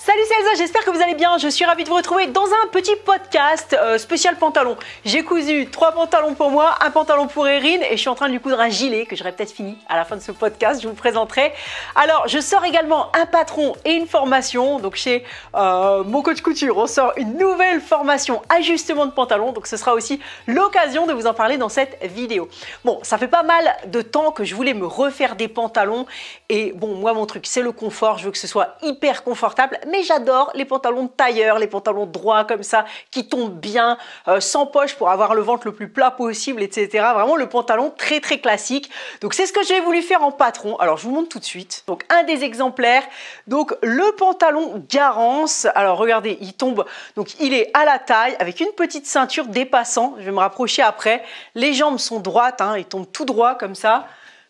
Salut, c'est Elsa, j'espère que vous allez bien. Je suis ravie de vous retrouver dans un petit podcast spécial pantalon. J'ai cousu 3 pantalons pour moi, un pantalon pour Erin et je suis en train de lui coudre un gilet que j'aurai peut-être fini à la fin de ce podcast, je vous présenterai. Alors, je sors également un patron et une formation. Donc chez mon coach couture, on sort une nouvelle formation ajustement de pantalon. Donc ce sera aussi l'occasion de vous en parler dans cette vidéo. Bon, ça fait pas mal de temps que je voulais me refaire des pantalons et bon, moi mon truc c'est le confort, je veux que ce soit hyper confortable. Mais j'adore les pantalons de tailleur, les pantalons droits comme ça, qui tombent bien, sans poche pour avoir le ventre le plus plat possible, etc. Vraiment le pantalon très très classique. Donc c'est ce que j'ai voulu faire en patron. Alors je vous montre tout de suite. Donc un des exemplaires, donc le pantalon Garance. Alors regardez, il tombe, donc il est à la taille avec une petite ceinture dépassant. Je vais me rapprocher après. Les jambes sont droites, hein, il tombe tout droit comme ça.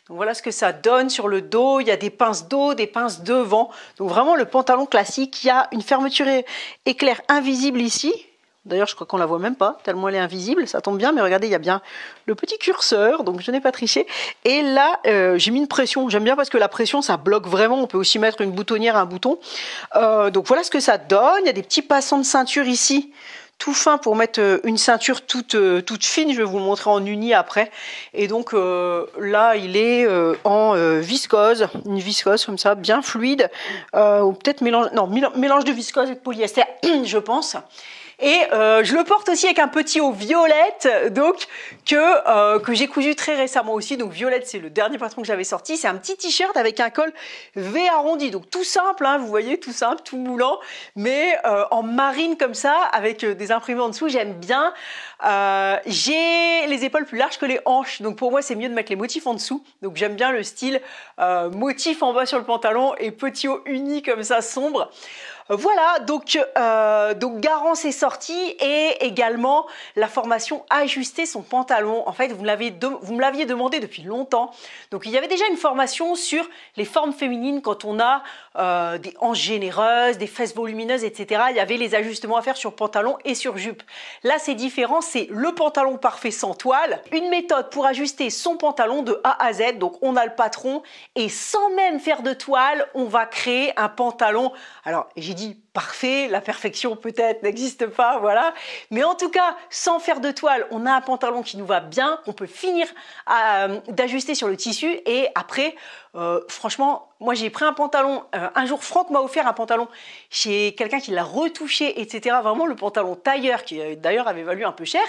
Donc voilà ce que ça donne sur le dos. Il y a des pinces dos, des pinces devant. Donc vraiment le pantalon classique. Il y a une fermeture éclair invisible ici. D'ailleurs, je crois qu'on la voit même pas, tellement elle est invisible. Ça tombe bien, mais regardez, il y a bien le petit curseur. Donc je n'ai pas triché. Et là, j'ai mis une pression. J'aime bien parce que la pression, ça bloque vraiment. On peut aussi mettre une boutonnière, un bouton. Donc voilà ce que ça donne. Il y a des petits passants de ceinture ici, tout fin pour mettre une ceinture toute fine. Je vais vous le montrer en uni après. Et donc là, il est en viscose, une viscose comme ça, bien fluide, ou peut-être mélange de viscose et de polyester, je pense. Et je le porte aussi avec un petit haut violette, donc que j'ai cousu très récemment aussi. Donc violette, c'est le dernier patron que j'avais sorti. C'est un petit t-shirt avec un col V arrondi, donc tout simple, hein, vous voyez, tout simple, tout moulant, mais en marine comme ça, avec des imprimés en dessous. J'aime bien. J'ai les épaules plus larges que les hanches, donc pour moi c'est mieux de mettre les motifs en dessous. Donc j'aime bien le style motif en bas sur le pantalon et petit haut uni comme ça sombre. Voilà, donc Garance est sorti et également la formation ajuster son pantalon. En fait, vous me l'aviez demandé depuis longtemps. Donc il y avait déjà une formation sur les formes féminines quand on a des hanches généreuses, des fesses volumineuses, etc. Il y avait les ajustements à faire sur pantalon et sur jupe. Là, c'est différent, c'est le pantalon parfait sans toile. Une méthode pour ajuster son pantalon de A à Z. Donc on a le patron et sans même faire de toile, on va créer un pantalon. Alors, j'ai dit parfait, la perfection peut-être n'existe pas, voilà. Mais en tout cas, sans faire de toile, on a un pantalon qui nous va bien, qu'on peut finir d'ajuster sur le tissu. Et après, franchement, moi j'ai pris un pantalon, un jour Franck m'a offert un pantalon chez quelqu'un qui l'a retouché, etc. Vraiment le pantalon tailleur qui d'ailleurs avait valu un peu cher.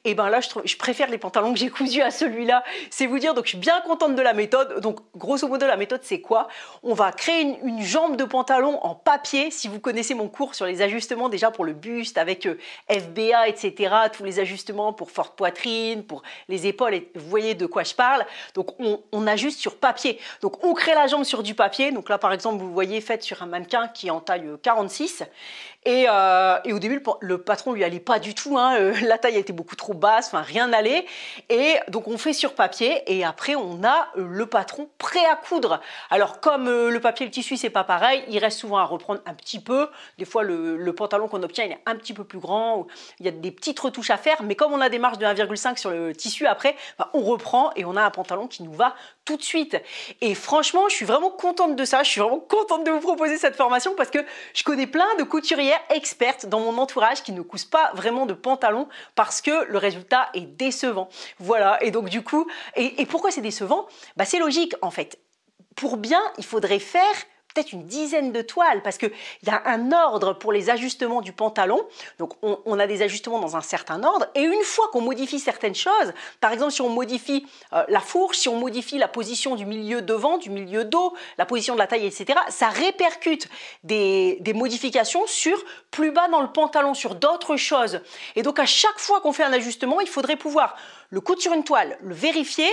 Et ben là, je préfère les pantalons que j'ai cousus à celui-là. C'est vous dire, donc je suis bien contente de la méthode. Donc grosso modo, la méthode c'est quoi? On va créer une jambe de pantalon en papier. Si vous connaissez mon cours sur les ajustements déjà pour le buste avec FBA, etc. Tous les ajustements pour forte poitrine, pour les épaules, et vous voyez de quoi je parle. Donc on ajuste sur papier. Donc on crée la jambe sur du papier. Donc là par exemple vous voyez faite sur un mannequin qui est en taille 46. Et au début le patron lui allait pas du tout, hein, la taille était beaucoup trop basse, enfin rien n'allait. Et donc on fait sur papier et après on a le patron prêt à coudre. Alors comme le papier et le tissu c'est pas pareil, il reste souvent à reprendre un petit peu. Des fois le pantalon qu'on obtient il est un petit peu plus grand, il y a des petites retouches à faire, mais comme on a des marges de 1,5 sur le tissu après, bah, on reprend et on a un pantalon qui nous va tout de suite. Et franchement, je suis vraiment contente de ça. Je suis vraiment contente de vous proposer cette formation parce que je connais plein de couturières expertes dans mon entourage qui ne cousent pas vraiment de pantalons parce que le résultat est décevant. Voilà. Et donc du coup, et pourquoi c'est décevant? Bah, c'est logique en fait. Pour bien, il faudrait faire peut-être une dizaine de toiles parce qu'il y a un ordre pour les ajustements du pantalon. Donc on a des ajustements dans un certain ordre et une fois qu'on modifie certaines choses, par exemple si on modifie la fourche, si on modifie la position du milieu devant, du milieu dos, la position de la taille, etc., ça répercute des modifications sur plus bas dans le pantalon, sur d'autres choses. Et donc à chaque fois qu'on fait un ajustement, il faudrait pouvoir le coudre sur une toile, le vérifier.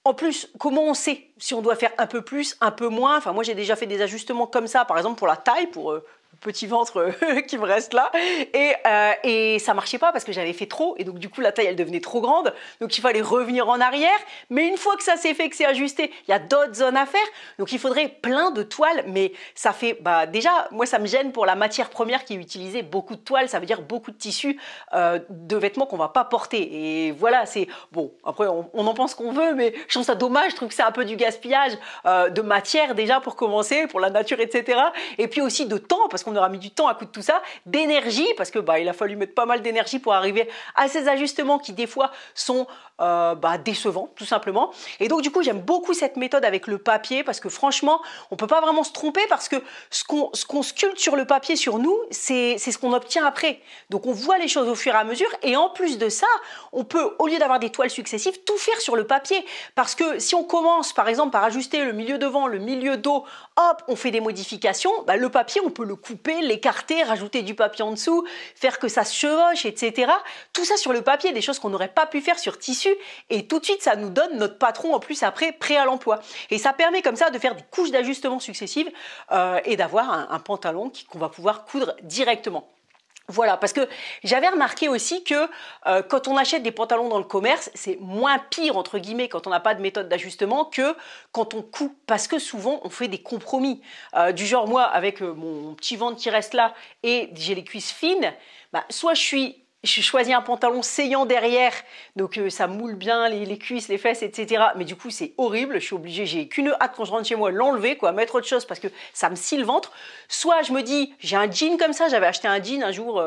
En plus, comment on sait si on doit faire un peu plus, un peu moins? Enfin, moi, j'ai déjà fait des ajustements comme ça, par exemple pour la taille, pour petit ventre qui me reste là et ça marchait pas parce que j'avais fait trop et donc du coup la taille elle devenait trop grande, donc il fallait revenir en arrière. Mais une fois que ça s'est fait, que c'est ajusté, il y a d'autres zones à faire, donc il faudrait plein de toiles. Mais ça fait, bah déjà moi ça me gêne pour la matière première qui est utilisée, beaucoup de toiles, ça veut dire beaucoup de tissus de vêtements qu'on va pas porter. Et voilà, c'est bon, après on en pense qu'on veut, mais je trouve ça dommage, je trouve que c'est un peu du gaspillage de matière déjà pour commencer, pour la nature, etc. Et puis aussi de temps, parce qu'on qu'on aura mis du temps à coudre tout ça, d'énergie, parce que il a fallu mettre pas mal d'énergie pour arriver à ces ajustements qui des fois sont décevants, tout simplement. Et donc du coup, j'aime beaucoup cette méthode avec le papier, parce que franchement, on peut pas vraiment se tromper, parce que ce qu'on sculpte sur le papier sur nous, c'est ce qu'on obtient après. Donc on voit les choses au fur et à mesure, et en plus de ça, on peut, au lieu d'avoir des toiles successives, tout faire sur le papier. Parce que si on commence par exemple par ajuster le milieu devant, le milieu dos, hop, on fait des modifications, le papier on peut le couper, l'écarter, rajouter du papier en dessous, faire que ça se chevauche, etc. Tout ça sur le papier, des choses qu'on n'aurait pas pu faire sur tissu, et tout de suite ça nous donne notre patron en plus après prêt à l'emploi. Et ça permet comme ça de faire des couches d'ajustement successives et d'avoir un pantalon qu'on va pouvoir coudre directement. Voilà, parce que j'avais remarqué aussi que quand on achète des pantalons dans le commerce, c'est moins pire, entre guillemets, quand on n'a pas de méthode d'ajustement que quand on coud. Parce que souvent, on fait des compromis. Du genre, moi, avec mon petit ventre qui reste là et j'ai les cuisses fines, soit je choisis un pantalon saillant derrière, donc ça moule bien les cuisses, les fesses, etc. Mais du coup, c'est horrible. Je suis obligée, j'ai qu'une hâte quand je rentre chez moi, l'enlever, mettre autre chose parce que ça me scie le ventre. Soit je me dis, j'ai un jean comme ça. J'avais acheté un jean un jour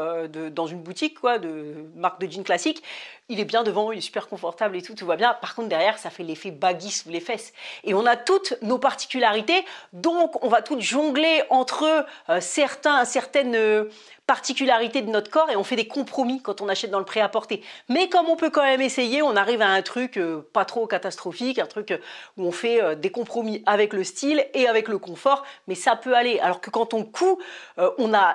dans une boutique, de marque de jean classique. Il est bien devant, il est super confortable et tout va bien. Par contre, derrière, ça fait l'effet baggy sous les fesses. Et on a toutes nos particularités, donc on va toutes jongler entre certaines particularités de notre corps et on fait des compromis quand on achète dans le prêt-à-porter. Mais comme on peut quand même essayer, on arrive à un truc pas trop catastrophique, un truc où on fait des compromis avec le style et avec le confort, mais ça peut aller. Alors que quand on coud,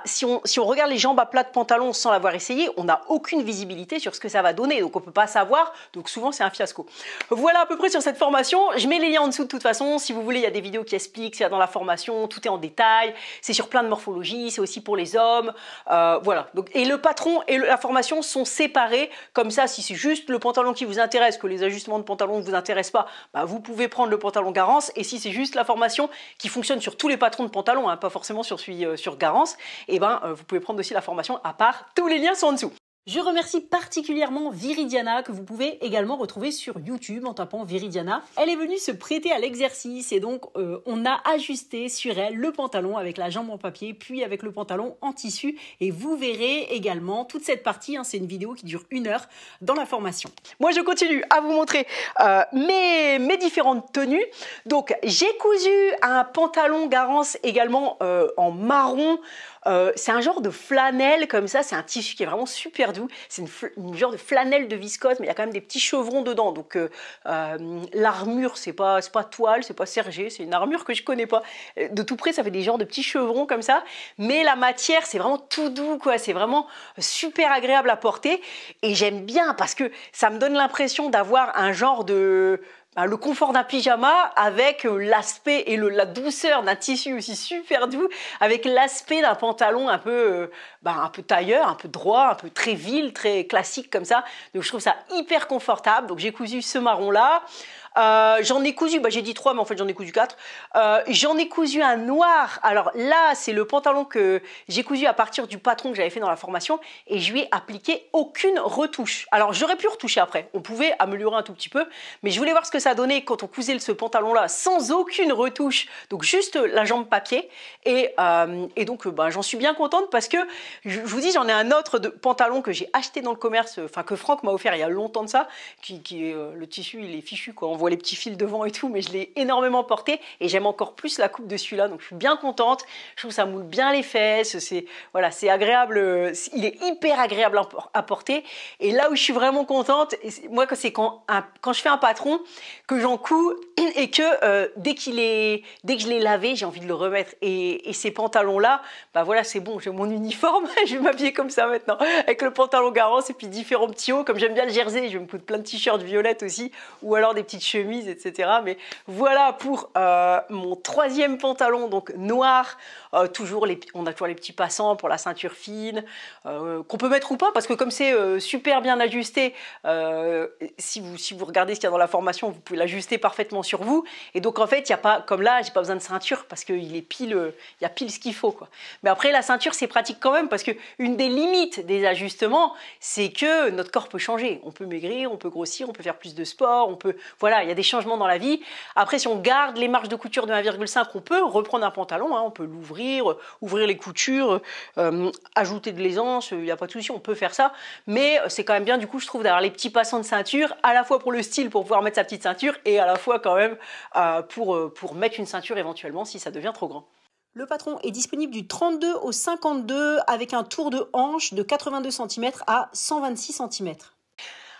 si on regarde les jambes à plat de pantalon sans l'avoir essayé, on n'a aucune visibilité sur ce que ça va donner, donc on peut pas savoir, donc souvent c'est un fiasco. Voilà à peu près sur cette formation. Je mets les liens en dessous de toute façon, si vous voulez, il y a des vidéos qui expliquent, c'est dans la formation, tout est en détail, c'est sur plein de morphologies, c'est aussi pour les hommes. Voilà. Donc, et le patron et la formation sont séparés. Comme ça, si c'est juste le pantalon qui vous intéresse, que les ajustements de pantalon ne vous intéressent pas, vous pouvez prendre le pantalon Garance. Et si c'est juste la formation qui fonctionne sur tous les patrons de pantalon, pas forcément sur Garance, vous pouvez prendre aussi la formation à part. Tous les liens sont en dessous. Je remercie particulièrement Viridiana, que vous pouvez également retrouver sur YouTube en tapant Viridiana. Elle est venue se prêter à l'exercice et donc on a ajusté sur elle le pantalon avec la jambe en papier, puis avec le pantalon en tissu. Et vous verrez également toute cette partie, c'est une vidéo qui dure 1 heure dans la formation. Moi, je continue à vous montrer mes différentes tenues. Donc, j'ai cousu un pantalon Garance également en marron. C'est un genre de flanelle comme ça, c'est un tissu qui est vraiment super doux, c'est une genre de flanelle de viscose, mais il y a quand même des petits chevrons dedans, donc l'armure c'est pas toile, c'est pas sergé, c'est une armure que je connais pas, de tout près ça fait des genres de petits chevrons comme ça, mais la matière c'est vraiment tout doux c'est vraiment super agréable à porter, et j'aime bien parce que ça me donne l'impression d'avoir un genre de... le confort d'un pyjama avec l'aspect et la douceur d'un tissu aussi super doux, avec l'aspect d'un pantalon un peu tailleur, un peu droit, un peu très vil, très classique comme ça. Donc je trouve ça hyper confortable. Donc j'ai cousu ce marron là. J'en ai cousu, j'ai dit 3 mais en fait j'en ai cousu 4. J'en ai cousu un noir. Alors là c'est le pantalon que j'ai cousu à partir du patron que j'avais fait dans la formation et je lui ai appliqué aucune retouche. Alors j'aurais pu retoucher après, on pouvait améliorer un tout petit peu, mais je voulais voir ce que ça donnait quand on cousait ce pantalon là sans aucune retouche, donc juste la jambe papier et donc j'en suis bien contente parce que je vous dis, j'en ai un autre pantalon que j'ai acheté dans le commerce, que Franck m'a offert il y a longtemps de ça, qui est le tissu il est fichu on voit les petits fils devant et tout, mais je l'ai énormément porté et j'aime encore plus la coupe de celui-là, donc je suis bien contente. Je trouve que ça moule bien les fesses, c'est agréable, il est hyper agréable à porter. Et là où je suis vraiment contente, moi c'est quand je fais un patron, que j'en couds et que dès que je l'ai lavé, j'ai envie de le remettre. Et ces pantalons-là, voilà, c'est bon, j'ai mon uniforme, je vais m'habiller comme ça maintenant, avec le pantalon Garance et puis différents petits hauts, comme j'aime bien le jersey, je vais me coudre plein de t-shirts violettes aussi, ou alors des petites chemises, etc. Mais voilà pour mon 3e pantalon, donc noir. Toujours on a toujours les petits passants pour la ceinture fine, qu'on peut mettre ou pas, parce que comme c'est super bien ajusté, si vous regardez ce qu'il y a dans la formation, vous pouvez l'ajuster parfaitement sur vous. Et donc en fait, il n'y a pas, comme là, j'ai pas besoin de ceinture parce qu'il y a pile ce qu'il faut, Mais après, la ceinture, c'est pratique quand même parce que une des limites des ajustements, c'est que notre corps peut changer. On peut maigrir, on peut grossir, on peut faire plus de sport, voilà, il y a des changements dans la vie. Après, si on garde les marges de couture de 1,5, on peut reprendre un pantalon, on peut l'ouvrir, l'ouvrir, ouvrir les coutures, ajouter de l'aisance, il n'y a pas de souci, on peut faire ça. Mais c'est quand même bien, du coup, je trouve, d'avoir les petits passants de ceinture, à la fois pour le style, pour pouvoir mettre sa petite ceinture, et à la fois quand même pour mettre une ceinture éventuellement si ça devient trop grand. Le patron est disponible du 32 au 52 avec un tour de hanche de 82 cm à 126 cm.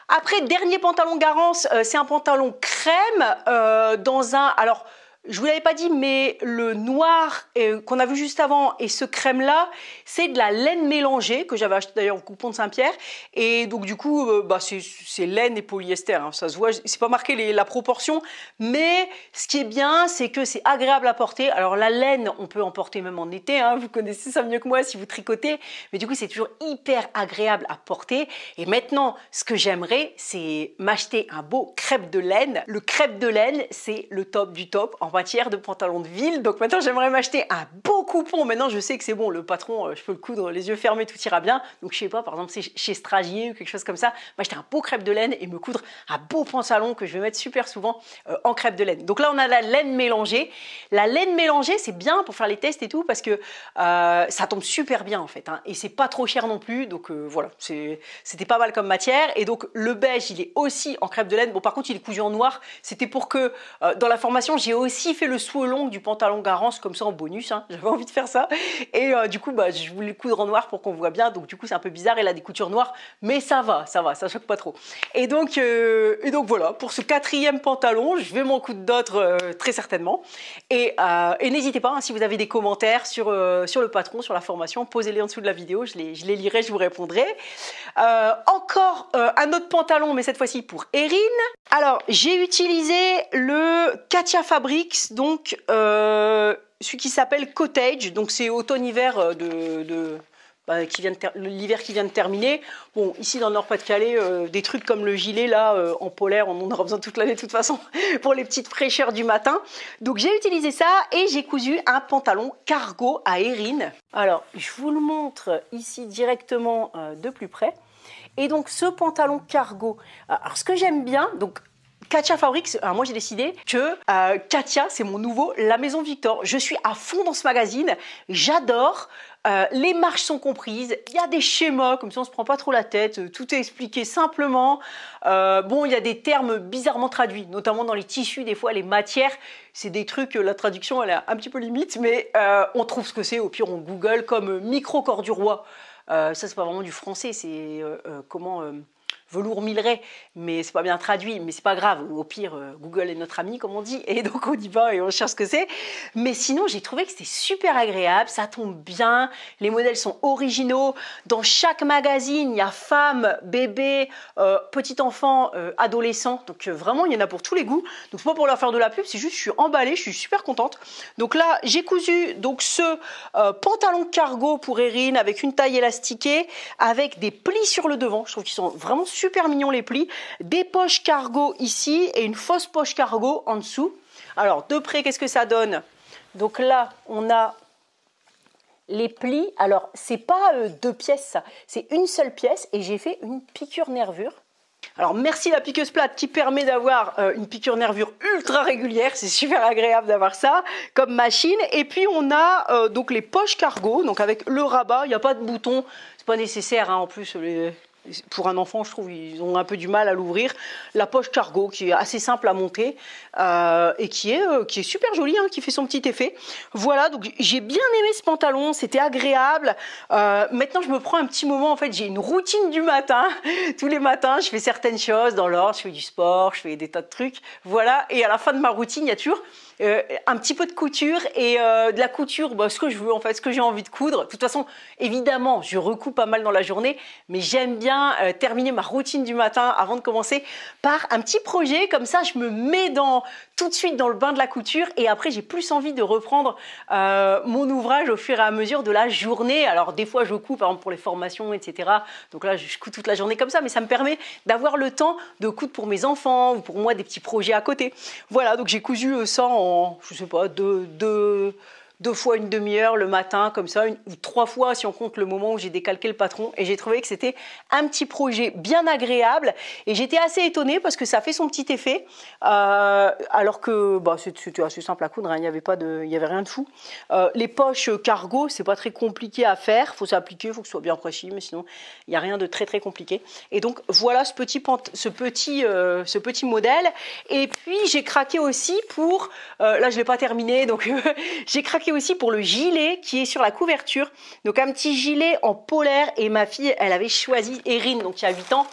Après, dernier pantalon Garance, c'est un pantalon crème dans un... Alors, je vous l'avais pas dit, mais le noir qu'on a vu juste avant et ce crème-là, c'est de la laine mélangée que j'avais acheté d'ailleurs au Coupon de Saint-Pierre. Et donc du coup, c'est laine et polyester. Hein, ça se voit, c'est pas marqué la proportion, mais ce qui est bien, c'est que c'est agréable à porter. Alors la laine, on peut en porter même en été. Hein, vous connaissez ça mieux que moi si vous tricotez. Mais du coup, c'est toujours hyper agréable à porter. Et maintenant, ce que j'aimerais, c'est m'acheter un beau crêpe de laine. Le crêpe de laine, c'est le top du top en matière de pantalon de ville. Donc maintenant j'aimerais m'acheter un beau coupon. Maintenant je sais que c'est bon, le patron, je peux le coudre les yeux fermés, tout ira bien. Donc je sais pas, par exemple c'est chez Stragier ou quelque chose comme ça, m'acheter un beau crêpe de laine et me coudre un beau pantalon que je vais mettre super souvent en crêpe de laine. Donc là on a la laine mélangée. La laine mélangée c'est bien pour faire les tests et tout parce que ça tombe super bien en fait. Hein, et c'est pas trop cher non plus. Donc voilà, c'était pas mal comme matière. Et donc le beige il est aussi en crêpe de laine. Bon par contre il est cousu en noir. C'était pour que dans la formation j'ai aussi fait le saut long du pantalon Garance comme ça en bonus, hein. J'avais envie de faire ça et du coup je voulais le coudre en noir pour qu'on voit bien, donc du coup c'est un peu bizarre, il a des coutures noires mais ça va, ça choque pas trop et donc voilà pour ce quatrième pantalon, je vais m'en coudre d'autres très certainement et n'hésitez pas hein, si vous avez des commentaires sur le patron, sur la formation, posez-les en dessous de la vidéo, je les lirai, je vous répondrai. Encore un autre pantalon mais cette fois-ci pour Erin. Alors j'ai utilisé le Katia Fabrics, donc celui qui s'appelle Cottage, donc c'est automne-hiver l'hiver qui vient de terminer. Bon, ici dans le Nord-Pas-de-Calais, des trucs comme le gilet là en polaire, on en aura besoin toute l'année de toute façon pour les petites fraîcheurs du matin. Donc j'ai utilisé ça et j'ai cousu un pantalon cargo à Erin. Alors je vous le montre ici directement de plus près. Et donc ce pantalon cargo, alors ce que j'aime bien, donc Katia Fabrics, alors moi j'ai décidé que Katia c'est mon nouveau La Maison Victor. Je suis à fond dans ce magazine, j'adore. Les marches sont comprises, il y a des schémas, comme ça on se prend pas trop la tête, tout est expliqué simplement. Bon, il y a des termes bizarrement traduits, notamment dans les tissus, des fois les matières, c'est des trucs, la traduction elle est un petit peu limite, mais on trouve ce que c'est, au pire on google comme micro-corps-du-roi. Ça c'est pas vraiment du français, c'est velours Milleret, mais c'est pas bien traduit, mais c'est pas grave, au pire Google est notre ami comme on dit, et donc on y va et on cherche ce que c'est. Mais sinon j'ai trouvé que c'était super agréable, ça tombe bien, les modèles sont originaux, dans chaque magazine il y a femmes, bébés, petits enfants, adolescents, donc vraiment il y en a pour tous les goûts, donc c'est pas pour leur faire de la pub, c'est juste je suis emballée, je suis super contente. Donc là j'ai cousu donc ce pantalon cargo pour Erin avec une taille élastiquée, avec des plis sur le devant, je trouve qu'ils sont vraiment super mignons les plis, des poches cargo ici et une fausse poche cargo en dessous. Alors de près qu'est-ce que ça donne? Donc là on a les plis, alors c'est pas deux pièces ça, c'est une seule pièce et j'ai fait une piqûre nervure. Alors merci la piqueuse plate qui permet d'avoir une piqûre nervure ultra régulière, c'est super agréable d'avoir ça comme machine. Et puis on a donc les poches cargo, donc avec le rabat, il n'y a pas de bouton, c'est pas nécessaire hein, en plus pour un enfant, je trouve ils ont un peu du mal à l'ouvrir. La poche cargo qui est assez simple à monter et qui est super jolie, hein, qui fait son petit effet. Voilà, donc j'ai bien aimé ce pantalon, c'était agréable. Maintenant, je me prends un petit moment. En fait, j'ai une routine du matin. Tous les matins, je fais certaines choses dans l'ordre. Je fais du sport, je fais des tas de trucs. Voilà, et à la fin de ma routine, il y a toujours un petit peu de couture et de la couture, ce que je veux en fait, ce que j'ai envie de coudre. De toute façon, évidemment, je recoupe pas mal dans la journée, mais j'aime bien terminer ma routine du matin avant de commencer par un petit projet. Comme ça, je me mets tout de suite dans le bain de la couture et après, j'ai plus envie de reprendre mon ouvrage au fur et à mesure de la journée. Alors, des fois, je couds, par exemple, pour les formations, etc. Donc là, je couds toute la journée comme ça, mais ça me permet d'avoir le temps de coudre pour mes enfants ou pour moi des petits projets à côté. Voilà, donc j'ai cousu ça en, je sais pas, deux 2 fois une demi-heure le matin, comme ça, ou 3 fois si on compte le moment où j'ai décalqué le patron. Et j'ai trouvé que c'était un petit projet bien agréable. Et j'étais assez étonnée parce que ça fait son petit effet. Alors que bah, c'était assez simple à coudre, hein, il n'y avait rien de fou. Les poches cargo, c'est pas très compliqué à faire. Il faut s'appliquer, il faut que ce soit bien précis, mais sinon, il n'y a rien de très très compliqué. Et donc, voilà ce petit modèle. Et puis, j'ai craqué aussi pour... là, je ne l'ai pas terminé, donc j'ai craqué aussi pour le gilet qui est sur la couverture. Donc, un petit gilet en polaire. Et ma fille, elle avait choisi, Erin, donc il y a 8 ans,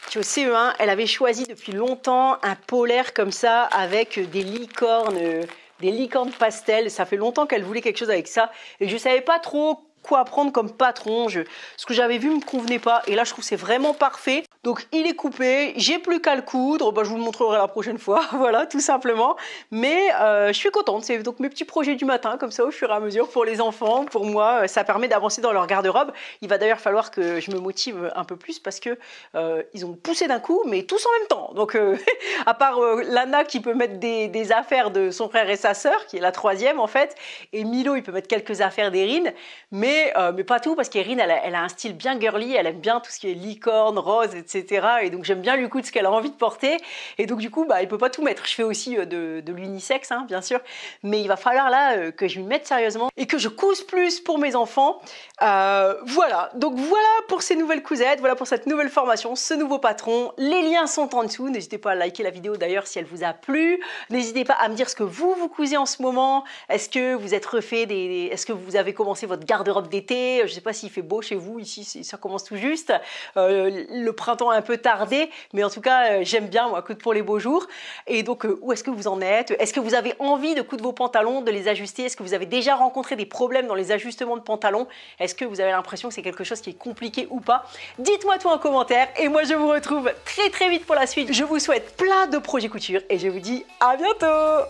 qui est au CE1, elle avait choisi depuis longtemps un polaire comme ça avec des licornes pastel. Ça fait longtemps qu'elle voulait quelque chose avec ça. Et je ne savais pas trop quoi prendre comme patron. Ce que j'avais vu me convenait pas. Et là, je trouve que c'est vraiment parfait. Donc, il est coupé. J'ai plus qu'à le coudre. Bah, je vous le montrerai la prochaine fois. Voilà, tout simplement. Mais je suis contente. C'est donc mes petits projets du matin, comme ça, au fur et à mesure, pour les enfants. Pour moi, ça permet d'avancer dans leur garde-robe. Il va d'ailleurs falloir que je me motive un peu plus parce que ils ont poussé d'un coup, mais tous en même temps. Donc, à part Lana qui peut mettre des affaires de son frère et sa sœur, qui est la 3e en fait, et Milo, il peut mettre quelques affaires d'Erin, mais pas tout, parce qu'Erin, elle a un style bien girly, elle aime bien tout ce qui est licorne, rose, etc. Et donc, j'aime bien lui coudre ce qu'elle a envie de porter. Et donc, du coup, bah, il peut pas tout mettre. Je fais aussi de l'unisexe, hein, bien sûr. Mais il va falloir là que je m'y mette sérieusement et que je couse plus pour mes enfants. Voilà. Donc, voilà pour ces nouvelles cousettes. Voilà pour cette nouvelle formation, ce nouveau patron. Les liens sont en dessous. N'hésitez pas à liker la vidéo d'ailleurs si elle vous a plu. N'hésitez pas à me dire ce que vous cousez en ce moment. Est-ce que vous êtes refait est-ce que vous avez commencé votre garde-robe d'été? Je ne sais pas s'il fait beau chez vous. Ici, ça commence tout juste. Le printemps a un peu tardé, mais en tout cas, j'aime bien, moi, coudre pour les beaux jours. Et donc, où est-ce que vous en êtes? Est-ce que vous avez envie de coudre vos pantalons, de les ajuster? Est-ce que vous avez déjà rencontré des problèmes dans les ajustements de pantalons? Est-ce que vous avez l'impression que c'est quelque chose qui est compliqué ou pas? Dites-moi tout en commentaire. Et moi, je vous retrouve très très vite pour la suite. Je vous souhaite plein de projets couture et je vous dis à bientôt!